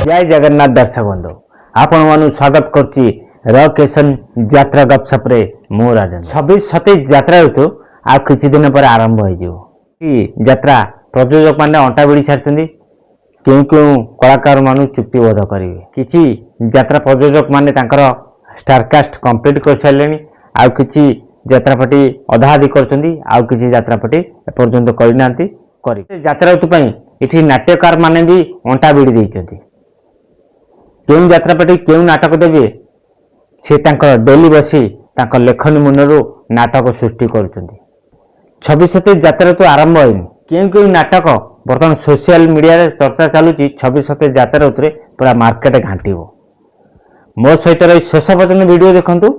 जय जगन्नाथ दर्शक बंधु आपण मानु स्वागत करछि रकेशन यात्रा गपसप रे मो राजन 26-27 यात्रा ऋतु आ किछि दिन पर आरंभ हो जिवो। यात्रा प्रयोजक माने अंटा बिड़ी सारछन्ती क्यों क्यों कलाकार मानु चुक्तिबद्ध करिवे। किछि यात्रा प्रयोजक माने तांकर स्टारकास्ट कंप्लीट कर सारलेनी आ किछि यात्रापाटी अधा आदि करछन्ती आ किछि यात्रापाटी एपर्यंत करिनांती करि। यात्रा ऋतु पई इठी नाट्यकार माने भी अंटा बिड़ी दैछन्ती क्यों यात्रापाटी क्यों नाटक देवे से डेली बसी लेखनी मुनरू नाटक सृष्टि करुछन्ती। 26-27 यात्रा तो आरंभ होइनी क्यों क्यों नाटक बर्तमान सोशल मीडिया रे चर्चा चलुची। 26-27 यात्रा उतरे पूरा मार्केट घांटिबो। मो सहित रही शेष पर्यंत वीडियो देखंतु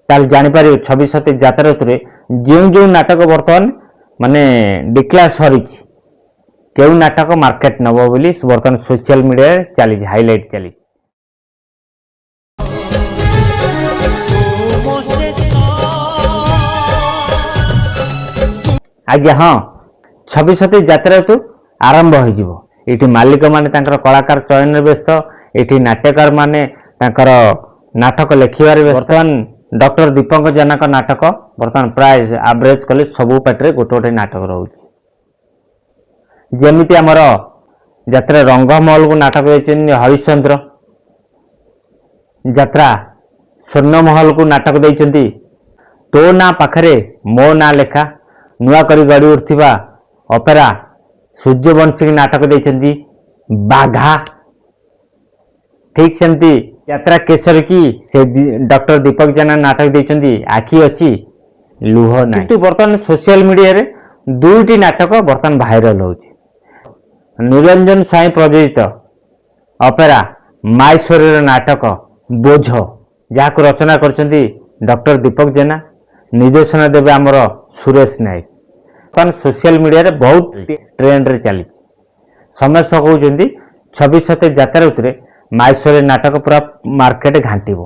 ताल जानि पारिबे 26-27 यात्रा उतरे जो जो नाटक बर्तमान माने डिक्लेयर सरीची क्यों नाटक मार्केट नबो बोली बर्तमान सोशल मीडिया रे चली हाईलाइट चली। आज्ञा हाँ 26-27 यात्रा ऋतु आरंभ हो ये मालिक माने तांकर कलाकार चयन व्यस्त ये नाट्यकार माने तांकर नाटक लिखिबार बर्तमान डॉक्टर दीपक जेना का नाटक बर्तमान प्राय एवरेज कले सबू पाटे गोटे गोटे नाटक रोचे। जमीती आमर यात्रा रंगमहल को नाटक देते हरिश्चंद्र, यात्रा स्वर्णमहल को नाटक देते तो ना पाखरे मो ना लेखा, नुआ करी गड़ी उठा अपेरा सूर्यवंशी नाटक देते बाघा। ठीक सेमती यात्रा केसर की से डॉक्टर दीपक जेना नाटक देते आखि अच्छी लुह ना। किंतु बर्तमान सोशल मीडिया रे दुईटी नाटक बर्तमान भाइराल हो। निरंजन साई प्रयोजित अपेरा माईश्वरी नाटक बोझ जहाँ रचना करछन्ती डॉक्टर दीपक जेना, निर्देशन देवे आमर सुरेश नायक। सोशल मीडिया रे बहुत ट्रेंड रे चली समस्त कहते 26-27 यात्रा ऋतु माईश्वरी नाटक पूरा मार्केट घांटिबो।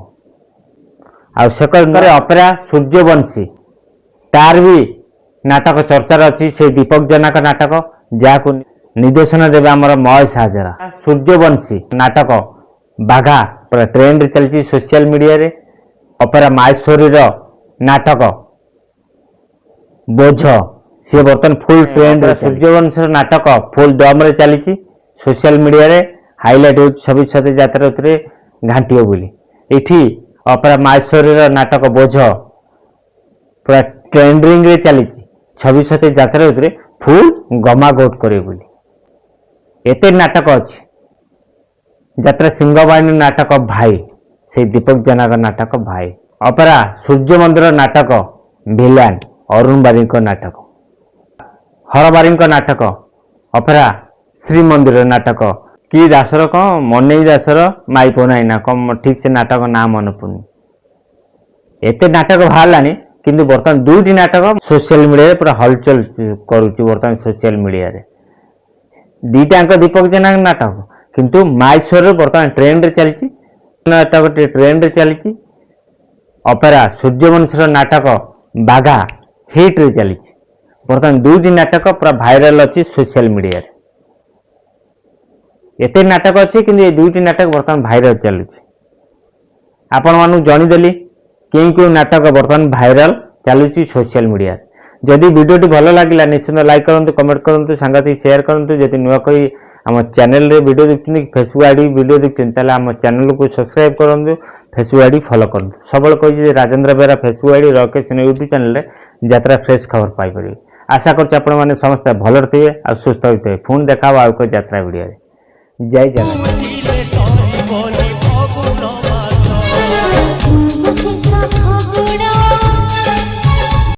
आकरे अपेरा सूर्यवंशी तार भी नाटक चर्चार अच्छी से दीपक जेना का नाटक जहाँ निर्देशन देवे आमर महेश हाजरा। सूर्यवंशी नाटक बाघा पूरा ट्रेंड रे चलती सोशल मीडिया रे। अपेरा माईश्वरी नाटक बोझ सी बर्तन फुल ट्रेंड। सूर्यवंश नाटक फुल दम रे चली सोशल मीडिया रे हाईलाइट हो 26-27 यात्रा ऋतु घांटियो बोली। इठी अपेरा माईश्वरी नाटक बोझ पूरा ट्रेंडिंग रे चली 26-27 यात्रा ऋतु फुल गमागोट करे बोली। एते नाटक अच्छी यात्रा सिंहवाहिनी नाटक भाई से दीपक जेना का नाटक भाई। अपेरा सूर्य मंदिर नाटक भिलान अरुण बारी नाटक, हर बारी नाटक अपेरा श्री मंदिर नाटक कि दासर कौन मनई दासर माई पोनाई ना कम ठीक से नाटक ना मन पड़नी। एते नाटक बाहर किंतु बर्तमान दुईटी नाटक सोशल मीडिया पूरा हलचल करुच्ची। बर्तमान सोशल मीडिया रे दीटाक दीपक जेना नाटक किंतु माईश्वर बर्तमान ट्रेंड रे चली नाटक ट्रेंड रे चली। अपेरा सूर्यवंशी नाटक बाघा हिट रे चली। बर्तमान दुईटी नाटक पूरा भाइराल अच्छी सोशल मीडिया रे। एते नाटक अच्छी किंतु ये दुईटी नाटक बर्तमान भाइराल चलुची। आपण मानु जणीदेली क्यों क्यों नाटक बर्तमान भाइराल चलुची सोशल मीडिया। जदि वीडियोटी भल लगे निश्चित लाइक करूँ, कमेंट करूँ, सांगति शेयर करूँ। जदि नुआ कोई आम चैनल रे वीडियो देखते फेसबुक आईडी वीडियो देखते आम चैनल को सब्सक्राइब करूँ, फेसबुक आईडी फॉलो करूँ। सब कही राजेंद्र बेरा फेसबुक आईडी रकेशन यूट्यूब चैनल यात्रा फ्रेश खबर पाइपर। आशा कर समस्त भल थे सुस्थ होते। पुणी देखा यात्रा वीडियो। जय जगन्नाथ।